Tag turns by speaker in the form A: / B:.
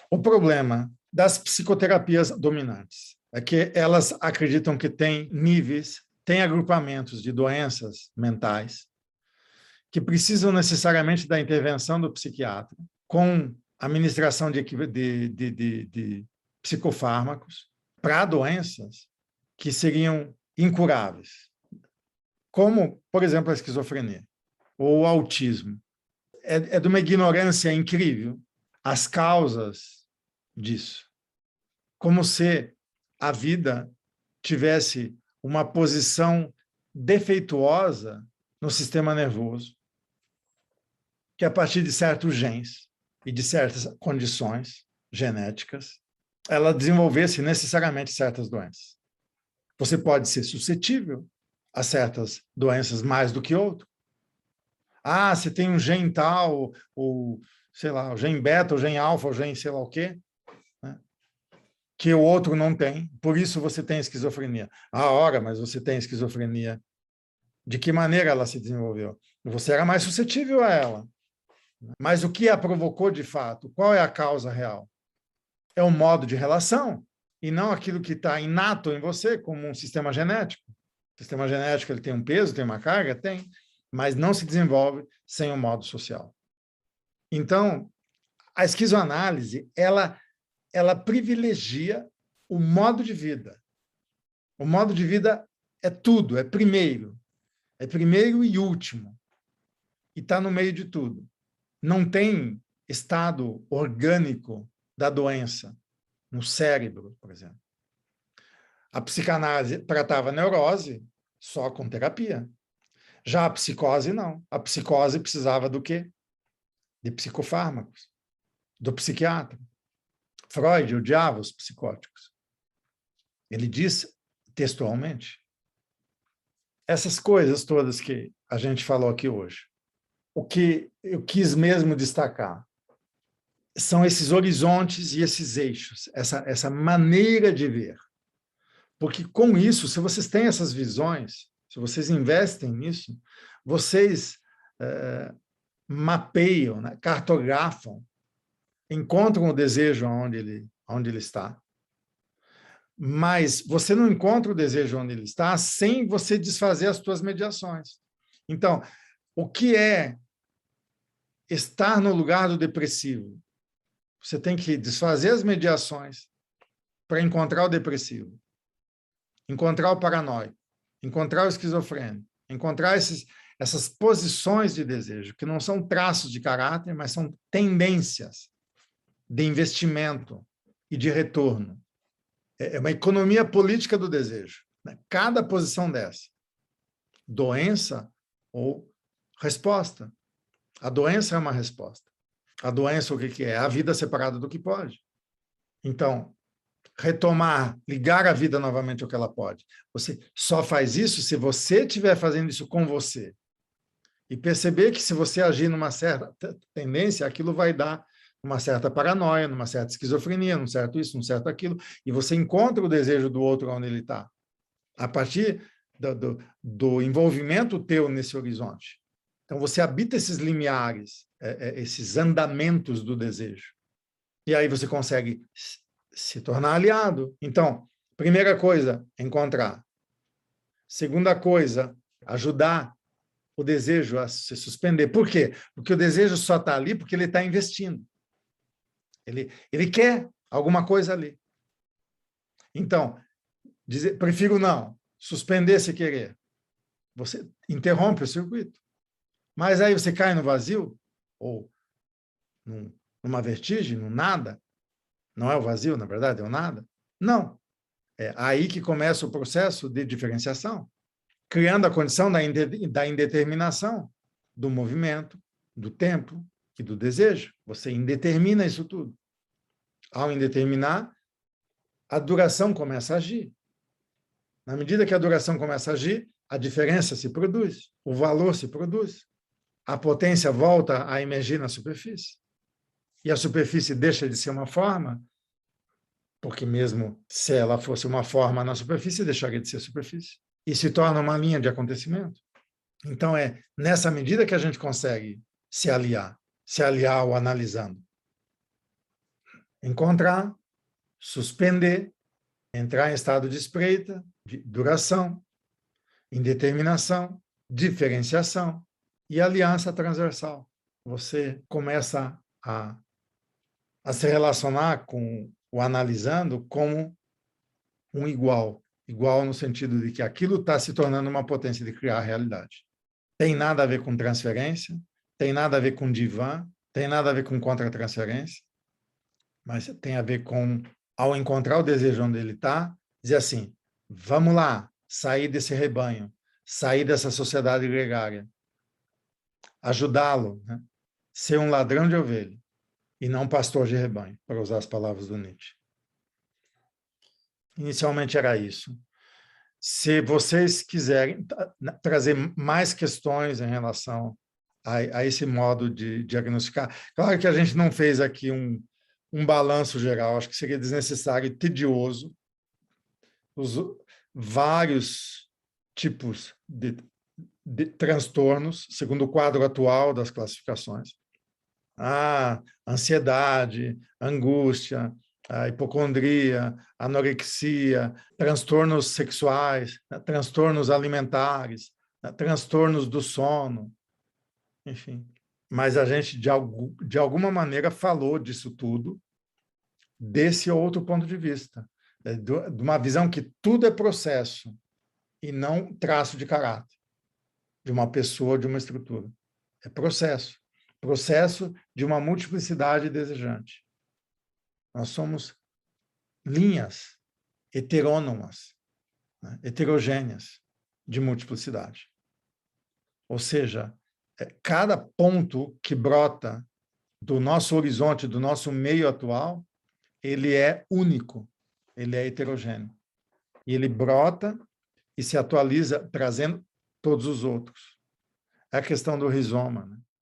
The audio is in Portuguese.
A: O problema das psicoterapias dominantes é que elas acreditam que tem níveis, tem agrupamentos de doenças mentais que precisam necessariamente da intervenção do psiquiatra com administração de psicofármacos para doenças que seriam incuráveis, como, por exemplo, a esquizofrenia ou o autismo. É de uma ignorância incrível as causas disso. Como se a vida tivesse uma posição defeituosa no sistema nervoso, que a partir de certos genes e de certas condições genéticas, ela desenvolvesse necessariamente certas doenças. Você pode ser suscetível a certas doenças mais do que outro. Ah, você tem um gene tal, ou sei lá, o gene beta, o gene alfa, o gene sei lá o quê, né? Que o outro não tem, por isso você tem esquizofrenia. Ah, ora, mas você tem esquizofrenia. De que maneira ela se desenvolveu? Você era mais suscetível a ela. Mas o que a provocou de fato? Qual é a causa real? É o modo de relação, e não aquilo que está inato em você, como um sistema genético. O sistema genético ele tem um peso, tem uma carga? Tem, mas não se desenvolve sem o modo social. Então, a esquizoanálise, ela privilegia o modo de vida. O modo de vida é tudo, é primeiro e último, e está no meio de tudo. Não tem estado orgânico da doença no cérebro, por exemplo. A psicanálise tratava a neurose só com terapia. Já a psicose, não. A psicose precisava do quê? De psicofármacos, do psiquiatra. Freud odiava os psicóticos. Ele diz textualmente. Essas coisas todas que a gente falou aqui hoje, o que eu quis mesmo destacar são esses horizontes e esses eixos, essa maneira de ver. Porque com isso, se vocês têm essas visões, se vocês investem nisso, vocês mapeiam, né, cartografam, encontram o desejo onde ele está. Mas você não encontra o desejo onde ele está sem você desfazer as suas mediações. Então, o que é estar no lugar do depressivo? Você tem que desfazer as mediações para encontrar o depressivo, encontrar o paranoico, encontrar o esquizofrênico, encontrar essas posições de desejo, que não são traços de caráter, mas são tendências de investimento e de retorno. É uma economia política do desejo. Né? Cada posição dessa, doença ou resposta. A doença é uma resposta. A doença, o que é? A vida separada do que pode. Então, retomar, ligar a vida novamente ao que ela pode. Você só faz isso se você estiver fazendo isso com você. E perceber que se você agir numa certa tendência, aquilo vai dar uma certa paranoia, numa certa esquizofrenia, num certo isso, num certo aquilo, e você encontra o desejo do outro onde ele está, a partir do envolvimento teu nesse horizonte. Então, você habita esses limiares, esses andamentos do desejo. E aí você consegue se tornar aliado. Então, primeira coisa, encontrar. Segunda coisa, ajudar o desejo a se suspender. Por quê? Porque o desejo só está ali porque ele está investindo. Ele quer alguma coisa ali. Então, prefiro não, suspender se querer. Você interrompe o circuito. Mas aí você cai no vazio, ou numa vertigem, no nada. Não é o vazio, na verdade, é o nada. Não. É aí que começa o processo de diferenciação, criando a condição da indeterminação do movimento, do tempo e do desejo. Você indetermina isso tudo. Ao indeterminar, a duração começa a agir. Na medida que a duração começa a agir, a diferença se produz, o valor se produz, a potência volta a emergir na superfície. E a superfície deixa de ser uma forma, porque mesmo se ela fosse uma forma na superfície, deixaria de ser superfície. E se torna uma linha de acontecimento. Então, é nessa medida que a gente consegue se aliar ao analisando. encontrar, suspender, entrar em estado de espreita, de duração, indeterminação, diferenciação e aliança transversal. Você começa a se relacionar com o analisando como um igual. Igual no sentido de que aquilo está se tornando uma potência de criar a realidade. Tem nada a ver com transferência, tem nada a ver com divã, tem nada a ver com contra-transferência, mas tem a ver com, ao encontrar o desejo onde ele está, dizer assim, vamos lá, sair desse rebanho, sair dessa sociedade gregária, ajudá-lo, né? Ser um ladrão de ovelha e não pastor de rebanho, para usar as palavras do Nietzsche. Inicialmente era isso. Se vocês quiserem trazer mais questões em relação a esse modo de diagnosticar, claro que a gente não fez aqui um balanço geral, acho que seria desnecessário e tedioso. Os vários tipos de transtornos, segundo o quadro atual das classificações. A ansiedade, angústia, a hipocondria, anorexia, transtornos sexuais, transtornos alimentares, transtornos do sono, enfim. Mas a gente, de alguma maneira, falou disso tudo, desse outro ponto de vista, de uma visão que tudo é processo e não traço de caráter de uma pessoa, de uma estrutura. É processo. Processo de uma multiplicidade desejante. Nós somos linhas heterônomas, né, heterogêneas de multiplicidade. Ou seja, cada ponto que brota do nosso horizonte, do nosso meio atual, ele é único, ele é heterogêneo. E ele brota e se atualiza trazendo todos os outros. É a questão do rizoma, né?